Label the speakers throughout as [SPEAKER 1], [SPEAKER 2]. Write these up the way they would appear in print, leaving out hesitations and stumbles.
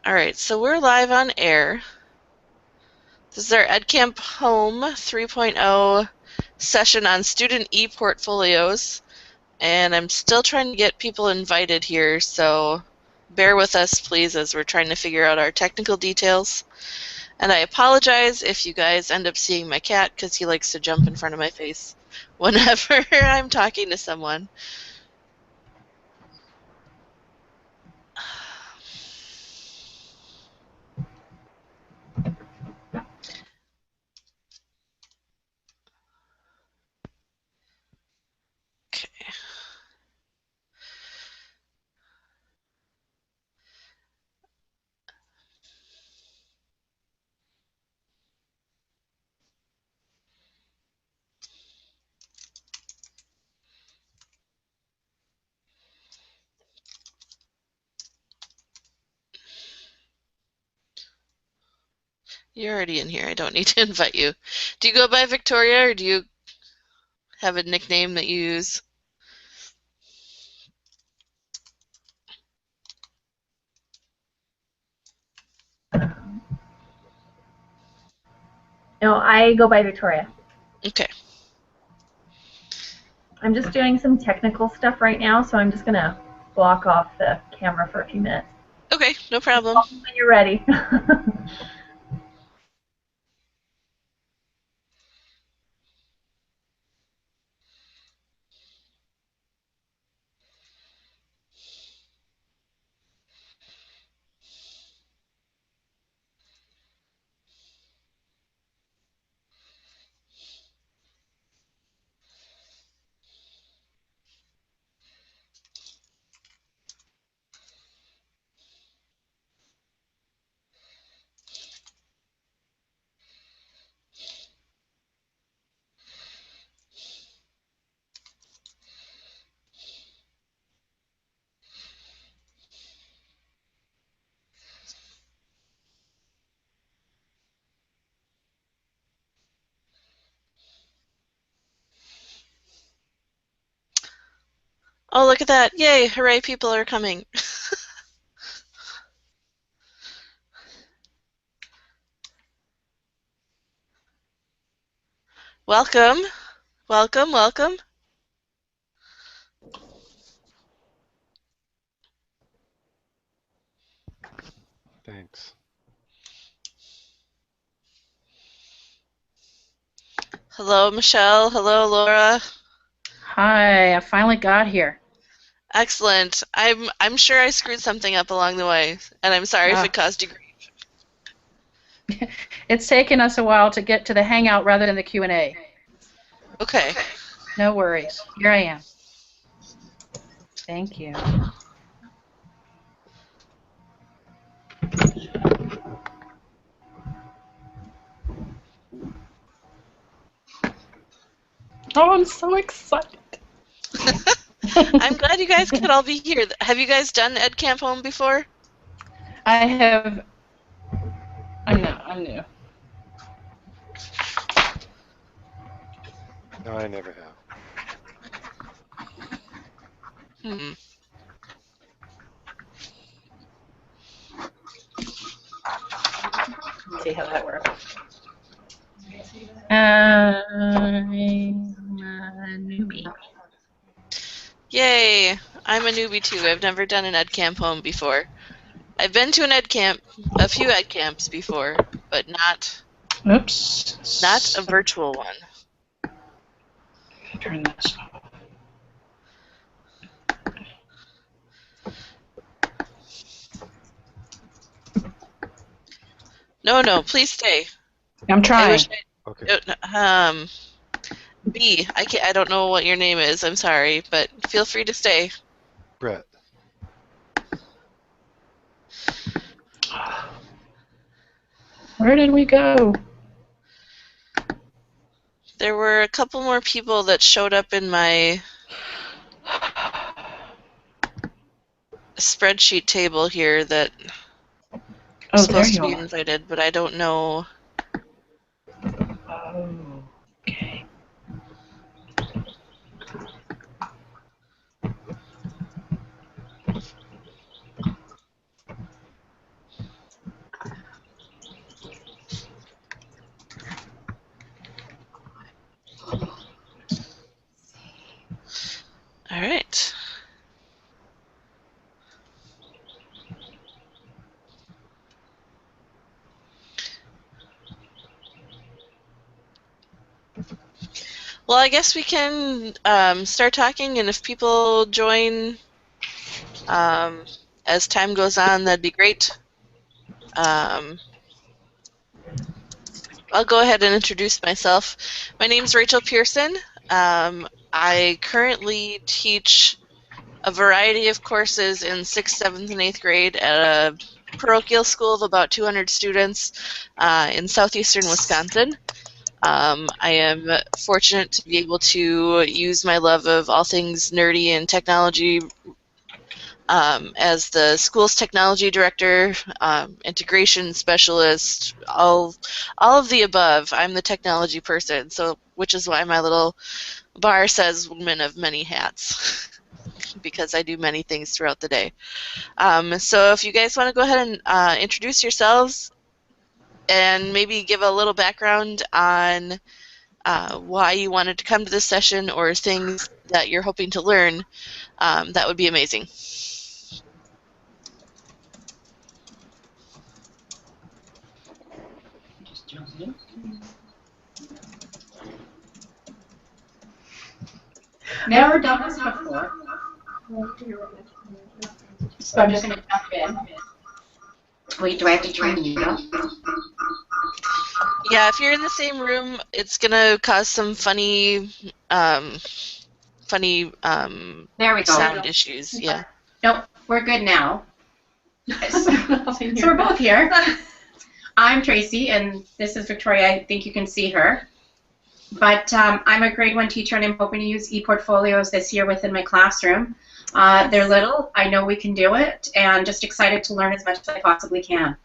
[SPEAKER 1] Alright, so we're live on air. This is our Edcamp Home 3.0 session on student ePortfolios, and I'm still trying to get people invited here, so bear with us, please, as we're trying to figure out our technical details. And I apologize if you guys end up seeing my cat, because he likes to jump in front of my face whenever I'm talking to someone. Okay. You're already in here. I don't need to invite you. Do you go by Victoria, or do you have a nickname that you use?
[SPEAKER 2] No, I go by Victoria.
[SPEAKER 1] Okay.
[SPEAKER 2] I'm just doing some technical stuff right now, so I'm just going to block off the camera for a few minutes.
[SPEAKER 1] Okay, no problem.
[SPEAKER 2] When you're ready.
[SPEAKER 1] Oh, look at that. Yay, hooray, people are coming. Welcome. Welcome, welcome.
[SPEAKER 3] Thanks.
[SPEAKER 1] Hello, Michelle. Hello, Laura.
[SPEAKER 4] Hi, I finally got here.
[SPEAKER 1] Excellent. I'm sure I screwed something up along the way, and I'm sorry if it caused you grief.
[SPEAKER 4] It's taken us a while to get to the Hangout rather than the Q&A.
[SPEAKER 1] Okay.
[SPEAKER 4] No worries. Here I am. Thank you. Oh, I'm so excited.
[SPEAKER 1] I'm glad you guys could all be here. Have you guys done Edcamp Home before?
[SPEAKER 4] I have. I'm new.
[SPEAKER 3] No, I never have.
[SPEAKER 4] See how that works. I'm a newbie.
[SPEAKER 1] Yay. I'm a newbie too. I've never done an Edcamp Home before. I've been to an Edcamp, a few Edcamps before, but not a virtual one.
[SPEAKER 4] Turn this off.
[SPEAKER 1] No, please stay.
[SPEAKER 4] I'm trying.
[SPEAKER 3] Okay.
[SPEAKER 1] B, I don't know what your name is. I'm sorry, but feel free to stay.
[SPEAKER 3] Brett.
[SPEAKER 4] Where did we go?
[SPEAKER 1] There were a couple more people that showed up in my spreadsheet table here that are supposed to be invited, but I don't know.
[SPEAKER 4] Oh, okay.
[SPEAKER 1] Well, I guess we can start talking, and if people join as time goes on, that'd be great. I'll go ahead and introduce myself. My name's Rachel Pearson. I currently teach a variety of courses in 6th, 7th, and 8th grade at a parochial school of about 200 students in southeastern Wisconsin. I am fortunate to be able to use my love of all things nerdy and technology as the school's technology director, integration specialist, all of the above. I'm the technology person, so which is why my little bar says "woman of many hats," because I do many things throughout the day. So if you guys want to go ahead and introduce yourselves and maybe give a little background on why you wanted to come to this session or things that you're hoping to learn, that would be amazing.
[SPEAKER 4] Never done this before, so I'm just going to jump in. Wait, do I have to turn you up?
[SPEAKER 1] Yeah, if you're in the same room, it's gonna cause some funny
[SPEAKER 4] There we go.
[SPEAKER 1] sound issues. Yeah.
[SPEAKER 4] Nope, we're good now. So we're both here. I'm Tracy, and this is Victoria. I think you can see her. But I'm a grade 1 teacher, and I'm hoping to use ePortfolios this year within my classroom. They're little. I know we can do it, and just excited to learn as much as I possibly can.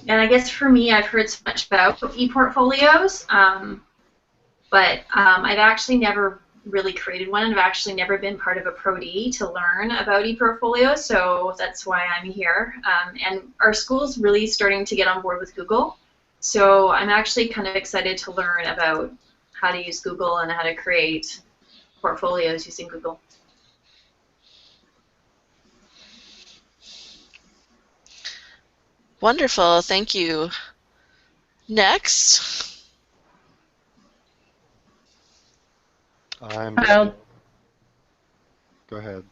[SPEAKER 2] And I guess for me, I've heard so much about ePortfolios, but I've actually never really created one, and I've actually never been part of a Pro-D to learn about ePortfolios, so that's why I'm here. And our school's really starting to get on board with Google, so I'm actually kind of excited to learn about how to use Google and how to create portfolios using Google.
[SPEAKER 1] Wonderful. Thank you. Next.
[SPEAKER 3] I'm. Go ahead.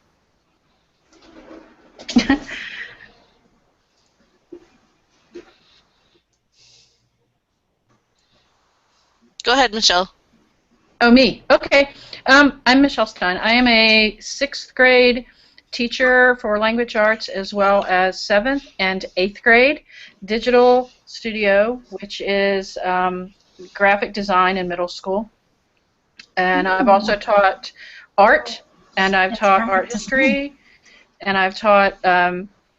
[SPEAKER 1] Go ahead, Michelle.
[SPEAKER 4] Oh, me. Okay. I'm Michelle Stein. I am a 6th grade teacher for language arts as well as 7th and 8th grade. Digital studio, which is graphic design in middle school. And I've also taught art, and I've taught art history, and I've taught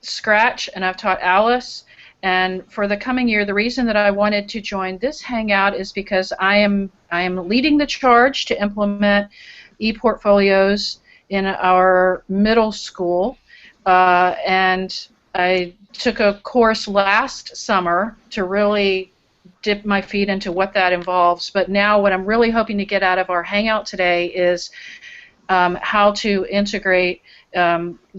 [SPEAKER 4] Scratch, and I've taught Alice. And for the coming year, the reason that I wanted to join this hangout is because I am leading the charge to implement ePortfolios in our middle school, and I took a course last summer to really dip my feet into what that involves. But now what I'm really hoping to get out of our hangout today is how to integrate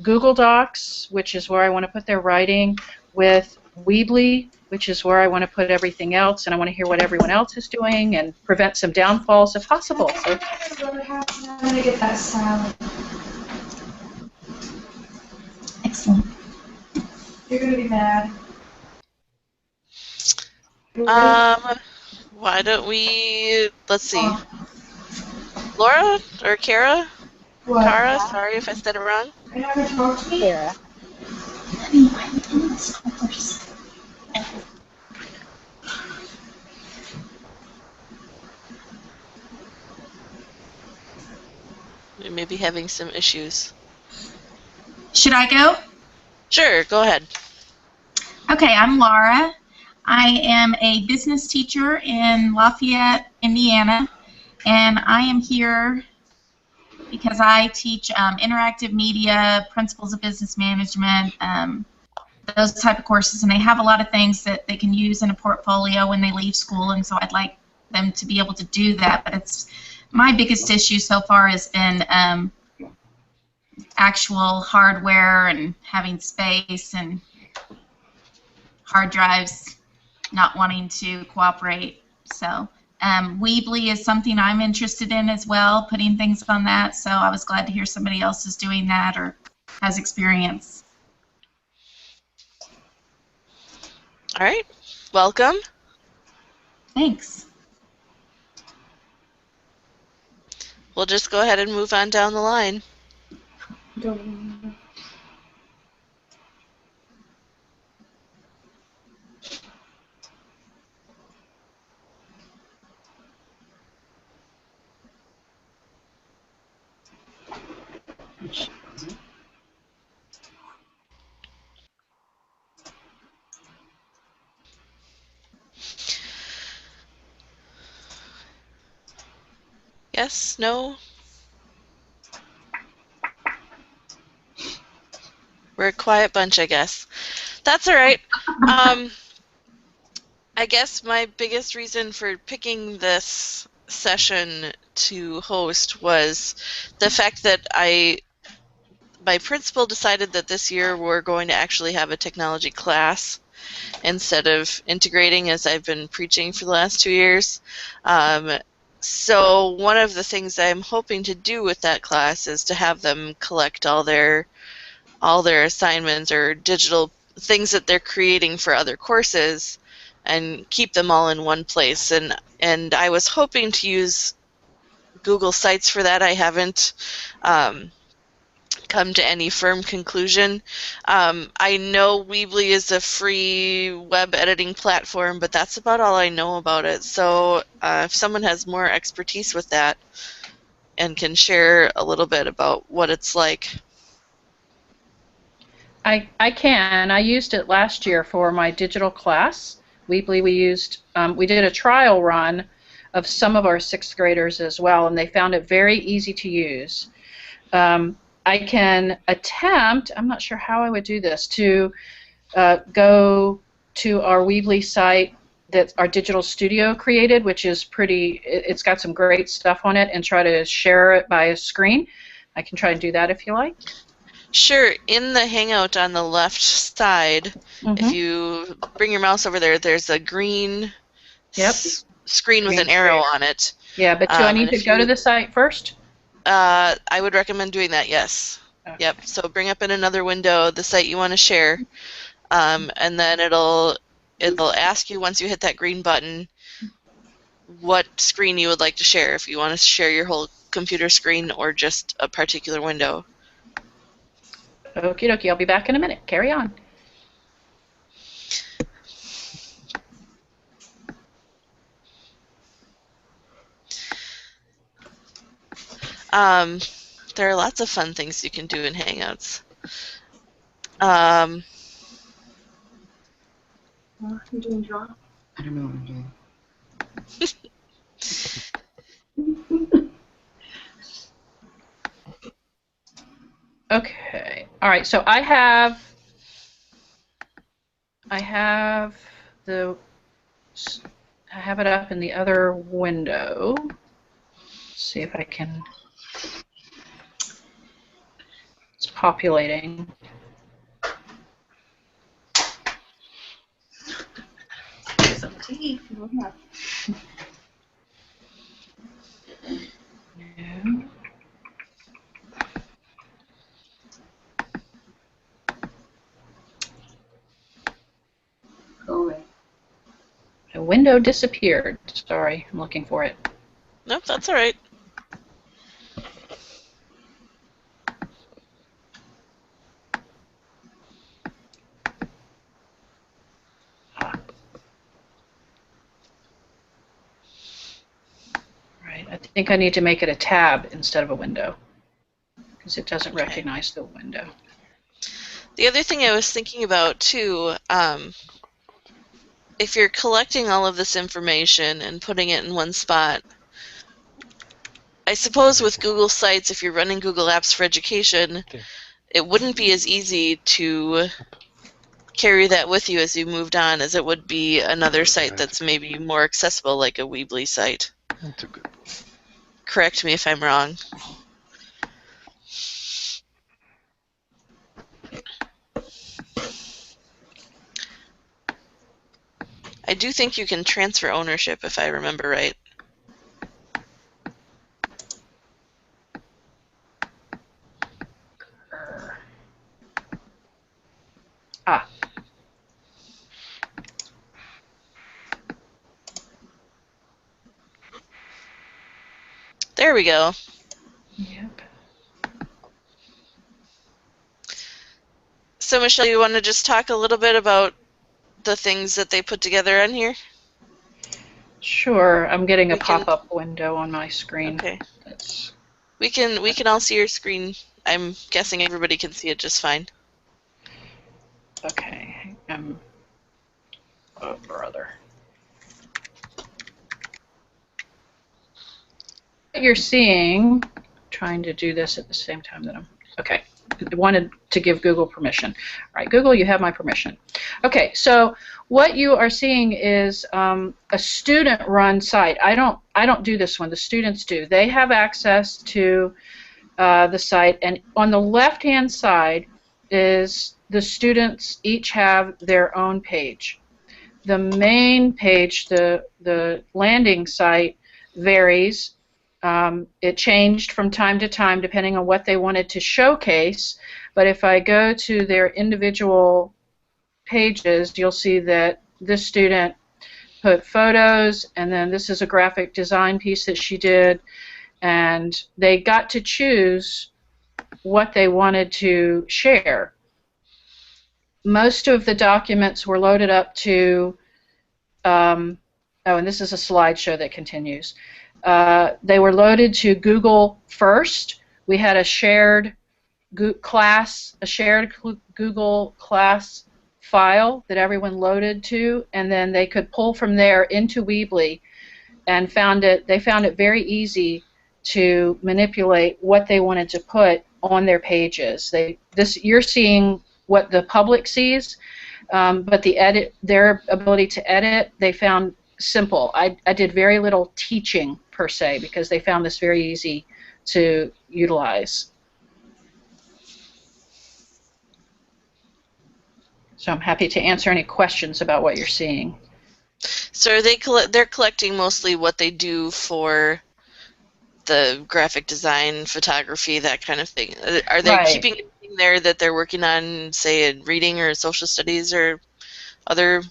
[SPEAKER 4] Google Docs, which is where I want to put their writing, with Weebly, which is where I want to put everything else, and I want to hear what everyone else is doing and prevent some downfalls if possible. So,
[SPEAKER 5] I'm going to get that salad. Excellent. You're going to be mad.
[SPEAKER 1] Why don't we, let's see. Laura or Kara?
[SPEAKER 5] What?
[SPEAKER 1] Kara, sorry if I said it wrong.
[SPEAKER 5] Are you not going to talk to me?
[SPEAKER 6] Kara.
[SPEAKER 5] Honey, I'm in this course.
[SPEAKER 1] We may be having some issues.
[SPEAKER 5] Should I go?
[SPEAKER 1] Sure, go ahead.
[SPEAKER 5] Okay, I'm Laura. I am a business teacher in Lafayette, Indiana, and I am here because I teach interactive media, principles of business management, those type of courses, and they have a lot of things that they can use in a portfolio when they leave school, and so I'd like them to be able to do that. But it's my biggest issue so far has been actual hardware and having space and hard drives not wanting to cooperate. So Weebly is something I'm interested in as well, putting things on that. So I was glad to hear somebody else is doing that or has experience.
[SPEAKER 1] All right. Welcome.
[SPEAKER 5] Thanks.
[SPEAKER 1] We'll just go ahead and move on down the line. Yes? No? We're a quiet bunch, I guess. That's all right. I guess my biggest reason for picking this session to host was the fact that my principal decided that this year we're going to actually have a technology class instead of integrating, as I've been preaching for the last 2 years. So one of the things I'm hoping to do with that class is to have them collect all their assignments or digital things that they're creating for other courses and keep them all in one place. And I was hoping to use Google Sites for that. I haven't come to any firm conclusion. I know Weebly is a free web editing platform, but that's about all I know about it. So if someone has more expertise with that and can share a little bit about what it's like.
[SPEAKER 4] I can. I used it last year for my digital class. Weebly, we did a trial run of some of our 6th graders as well, and they found it very easy to use. I can attempt, I'm not sure how I would do this, to go to our Weebly site that our digital studio created, which is it's got some great stuff on it, and try to share it by a screen. I can try and do that if you like.
[SPEAKER 1] Sure. In the Hangout on the left side, if you bring your mouse over there, there's a green screen with an arrow on it.
[SPEAKER 4] Yeah, but do I need to go to the site first?
[SPEAKER 1] I would recommend doing that, yes. Okay. Yep. So bring up in another window the site you want to share, and then it'll ask you once you hit that green button what screen you would like to share, if you want to share your whole computer screen or just a particular window.
[SPEAKER 4] Okie dokie, I'll be back in a minute. Carry on.
[SPEAKER 1] There are lots of fun things you can do in Hangouts.
[SPEAKER 2] You're doing draw?
[SPEAKER 6] I don't know what I'm doing.
[SPEAKER 4] Okay. All right. So I have it up in the other window. Let's see if I can. It's populating.
[SPEAKER 2] Some tea.
[SPEAKER 4] No.
[SPEAKER 6] Go away.
[SPEAKER 4] The window disappeared. Sorry, I'm looking for it.
[SPEAKER 1] Nope, that's all right.
[SPEAKER 4] Right. I think I need to make it a tab instead of a window because it doesn't recognize the window.
[SPEAKER 1] The other thing I was thinking about too, if you're collecting all of this information and putting it in one spot, I suppose with Google Sites, if you're running Google Apps for Education, it wouldn't be as easy to carry that with you as you moved on as it would be another site that's maybe more accessible, like a Weebly site.
[SPEAKER 3] That's a good.
[SPEAKER 1] Correct me if I'm wrong. I do think you can transfer ownership, if I remember right. There we go.
[SPEAKER 4] Yep.
[SPEAKER 1] So Michelle, you want to just talk a little bit about the things that they put together on here?
[SPEAKER 4] Sure. I'm getting a
[SPEAKER 1] We can-
[SPEAKER 4] pop-up window on my screen.
[SPEAKER 1] Okay.
[SPEAKER 4] That's
[SPEAKER 1] We can all see your screen. I'm guessing everybody can see it just fine.
[SPEAKER 4] okay. Oh, brother. You're seeing, trying to do this at the same time that I'm, okay. I wanted to give Google permission. All right, Google, you have my permission. Okay, so what you are seeing is a student-run site. I don't do this one. The students do. They have access to the site, and on the left-hand side is the students each have their own page. The main page, the landing site, varies. It changed from time to time depending on what they wanted to showcase, but if I go to their individual pages, you'll see that this student put photos, and then this is a graphic design piece that she did, and they got to choose what they wanted to share. Most of the documents were loaded up to, oh, and this is a slideshow that continues. They were loaded to Google first. We had a shared Google class file that everyone loaded to, and then they could pull from there into Weebly, and they found it very easy to manipulate what they wanted to put on their pages. You're seeing what the public sees, but their ability to edit, they found simple. I did very little teaching per se because they found this very easy to utilize. So I'm happy to answer any questions about what you're seeing.
[SPEAKER 1] So they're collecting mostly what they do for the graphic design, photography, that kind of thing. Are they
[SPEAKER 4] Right.
[SPEAKER 1] keeping anything there that they're working on, say, in reading or social studies or other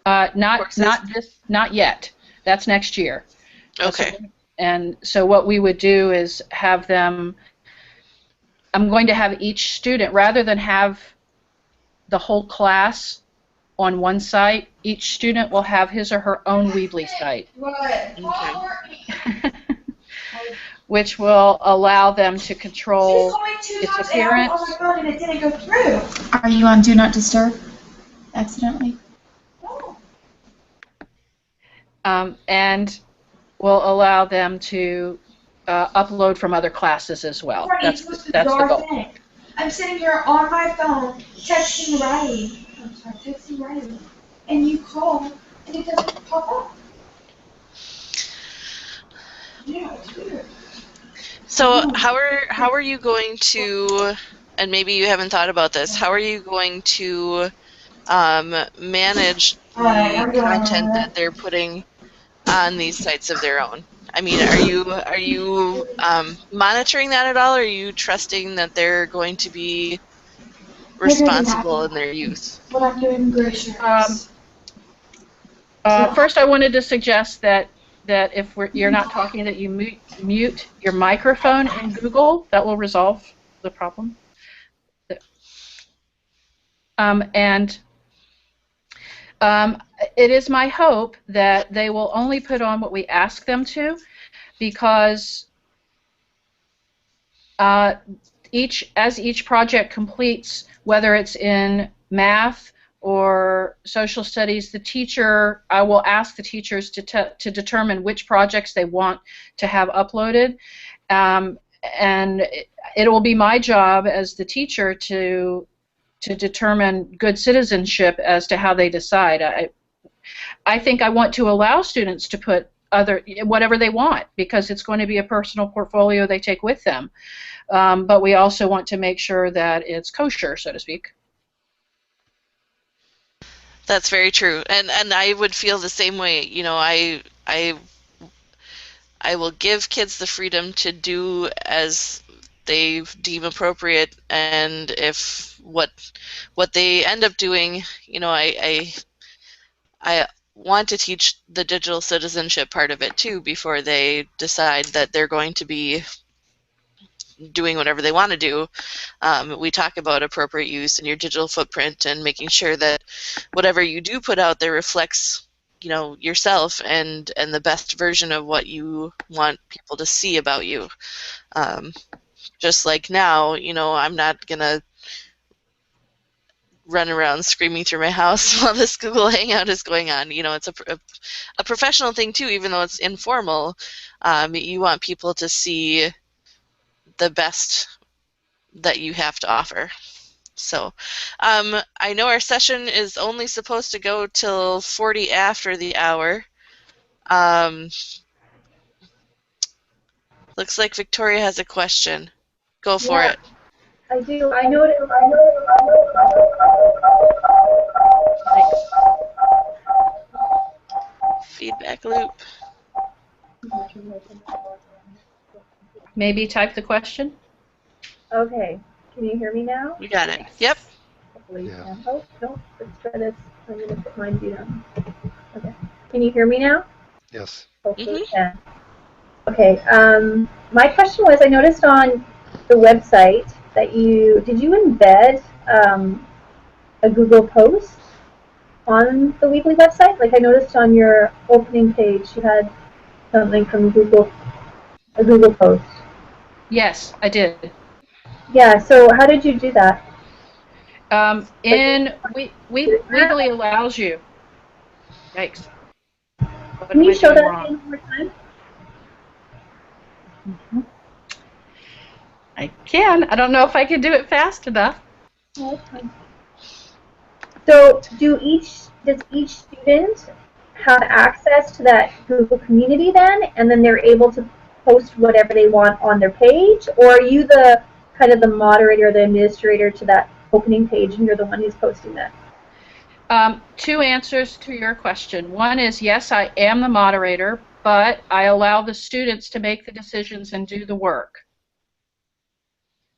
[SPEAKER 1] courses?
[SPEAKER 4] Not yet. That's next year.
[SPEAKER 1] Okay.
[SPEAKER 4] And so what we would do is have them, I'm going to have each student, rather than have the whole class on one site, each student will have his or her own Weebly site.
[SPEAKER 1] Okay.
[SPEAKER 4] Which will allow them to control its appearance.
[SPEAKER 5] Are you on Do Not Disturb accidentally?
[SPEAKER 4] And will allow them to upload from other classes as well. That's the goal.
[SPEAKER 7] I'm sitting here on my phone texting Riley. And you call and it doesn't pop up. Yeah, it's weird.
[SPEAKER 1] So how are you going to, and maybe you haven't thought about this, how are you going to manage the content that they're putting on these sites of their own? I mean, are you monitoring that at all, or are you trusting that they're going to be responsible in their use?
[SPEAKER 7] What I'm doing, Gracious.
[SPEAKER 4] First, I wanted to suggest that if you're not talking, that you mute your microphone in Google. That will resolve the problem. It is my hope that they will only put on what we ask them to, because as each project completes, whether it's in math or social studies, I will ask the teachers to determine which projects they want to have uploaded, and it will be my job as the teacher to determine good citizenship as to how they decide. I think I want to allow students to put whatever they want, because it's going to be a personal portfolio they take with them, but we also want to make sure that it's kosher, so to speak.
[SPEAKER 1] That's very true, and I would feel the same way. You know, I will give kids the freedom to do as they deem appropriate, and if what they end up doing, you know, I want to teach the digital citizenship part of it too before they decide that they're going to be doing whatever they want to do. We talk about appropriate use and your digital footprint and making sure that whatever you do put out there reflects, you know, yourself and the best version of what you want people to see about you. Just like now, you know, I'm not gonna run around screaming through my house while this Google Hangout is going on. You know, it's a professional thing too, even though it's informal. You want people to see the best that you have to offer. So I know our session is only supposed to go till 40 after the hour. Looks like Victoria has a question. Go for
[SPEAKER 8] Yeah,
[SPEAKER 1] it.
[SPEAKER 8] I do. I noticed.
[SPEAKER 1] Feedback loop.
[SPEAKER 4] Maybe type the question.
[SPEAKER 8] Okay, can you hear me now?
[SPEAKER 1] We got it. Yep.
[SPEAKER 8] Hopefully you
[SPEAKER 3] Yeah.
[SPEAKER 8] can. Oh, no, let's try this. I'm going to put mine down. Okay. Can you hear me now?
[SPEAKER 3] Yes.
[SPEAKER 8] Hopefully
[SPEAKER 1] Mhm.
[SPEAKER 8] you can. Okay, my question was, I noticed on the website that did you embed a Google post on the Weebly website? Like I noticed on your opening page you had something from Google, a Google post.
[SPEAKER 4] Yes, I did.
[SPEAKER 8] Yeah, so how did you do that? Like,
[SPEAKER 4] Weebly allows you. Yikes! What
[SPEAKER 8] can
[SPEAKER 4] am
[SPEAKER 8] you
[SPEAKER 4] I
[SPEAKER 8] show
[SPEAKER 4] doing
[SPEAKER 8] that
[SPEAKER 4] wrong?
[SPEAKER 8] again one more time?
[SPEAKER 4] I can. I don't know if I can do it fast enough.
[SPEAKER 8] No, that's fine. So does each student have access to that Google community then, and then they're able to post whatever they want on their page, or are you the kind of the moderator, the administrator to that opening page, and you're the one who's posting that?
[SPEAKER 4] Two answers to your question. One is yes, I am the moderator, but I allow the students to make the decisions and do the work.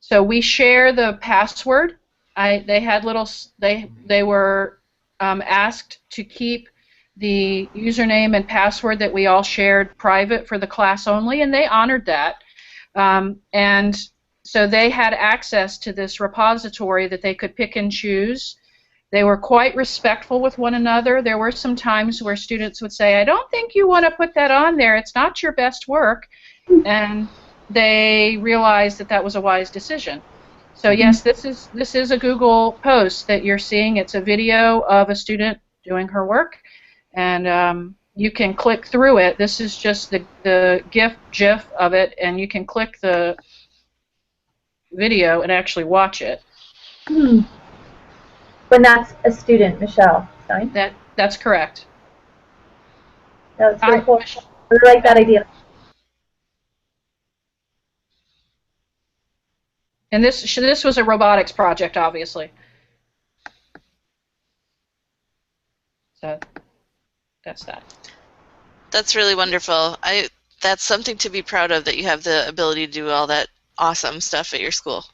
[SPEAKER 4] So we share the password. They were asked to keep the username and password that we all shared private for the class only, and they honored that. And so they had access to this repository that they could pick and choose. They were quite respectful with one another. There were some times where students would say, I don't think you want to put that on there. It's not your best work. And they realized that that was a wise decision. So yes, this is a Google post that you're seeing. It's a video of a student doing her work, and you can click through it. This is just the GIF of it, and you can click the video and actually watch it.
[SPEAKER 8] When that's a student, Michelle Stein.
[SPEAKER 4] That's correct.
[SPEAKER 8] That's very cool. I really like that idea.
[SPEAKER 4] And this was a robotics project, obviously. So that's that.
[SPEAKER 1] That's really wonderful. That's something to be proud of, that you have the ability to do all that awesome stuff at your school.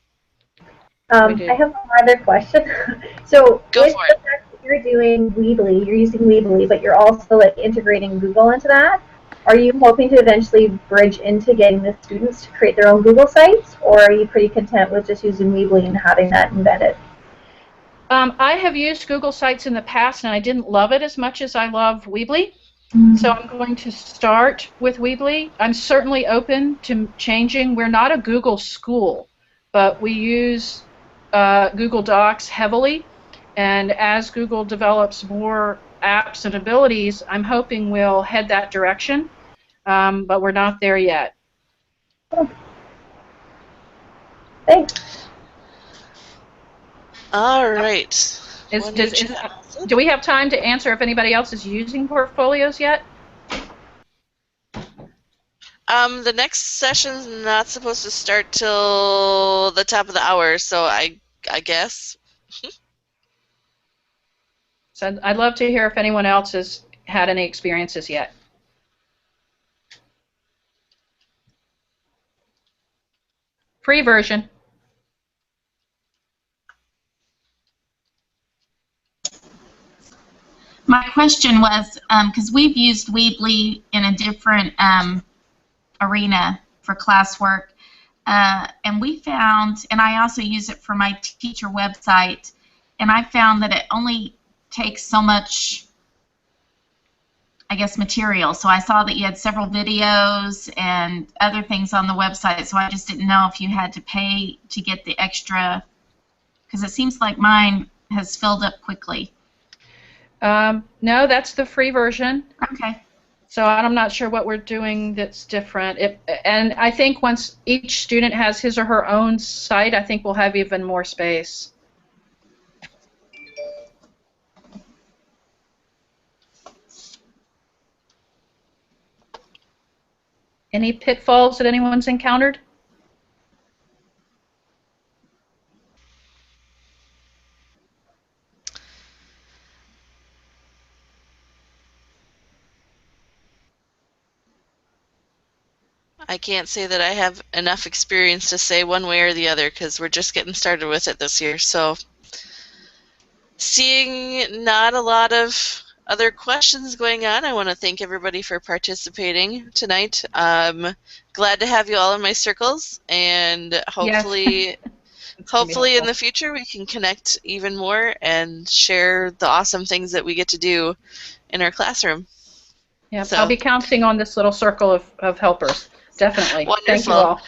[SPEAKER 8] I have one other question. So
[SPEAKER 1] Go
[SPEAKER 8] with
[SPEAKER 1] for
[SPEAKER 8] the
[SPEAKER 1] it.
[SPEAKER 8] fact that you're doing Weebly, you're using Weebly, but you're also like integrating Google into that. Are you hoping to eventually bridge into getting the students to create their own Google sites, or are you pretty content with just using Weebly and having that embedded?
[SPEAKER 4] I have used Google Sites in the past, and I didn't love it as much as I love Weebly. So I'm going to start with Weebly. I'm certainly open to changing. We're not a Google school, but we use Google Docs heavily. And as Google develops more apps and abilities, I'm hoping we'll head that direction. But we're not there yet.
[SPEAKER 8] Thanks.
[SPEAKER 1] All right.
[SPEAKER 4] Do we have time to answer if anybody else is using portfolios yet?
[SPEAKER 1] The next session's not supposed to start till the top of the hour, so I guess.
[SPEAKER 4] So I'd love to hear if anyone else has had any experiences yet. Free version.
[SPEAKER 5] My question was, because we've used Weebly in a different arena for classwork, and we found, and I also use it for my teacher website, and I found that it only takes so much, I guess, material. So I saw that you had several videos and other things on the website, so I just didn't know if you had to pay to get the extra, because it seems like mine has filled up quickly.
[SPEAKER 4] No, that's the free version.
[SPEAKER 5] Okay.
[SPEAKER 4] So I'm not sure what we're doing that's different. And I think once each student has his or her own site, I think we'll have even more space. Any pitfalls that anyone's encountered?
[SPEAKER 1] I can't say that I have enough experience to say one way or the other because we're just getting started with it this year. So seeing not a lot of other questions going on, I want to thank everybody for participating tonight. Glad to have you all in my circles, and hopefully
[SPEAKER 4] Yes.
[SPEAKER 1] hopefully in the future we can connect even more and share the awesome things that we get to do in our classroom.
[SPEAKER 4] Yeah,
[SPEAKER 1] So,
[SPEAKER 4] I'll be counting on this little circle of helpers. Definitely.
[SPEAKER 1] Wonderful.
[SPEAKER 4] Thank you all.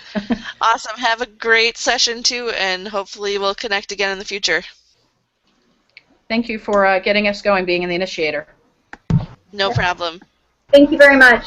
[SPEAKER 1] Awesome. Have a great session too, and hopefully we'll connect again in the future.
[SPEAKER 4] Thank you for getting us going, being the initiator.
[SPEAKER 1] No problem.
[SPEAKER 8] Thank you very much.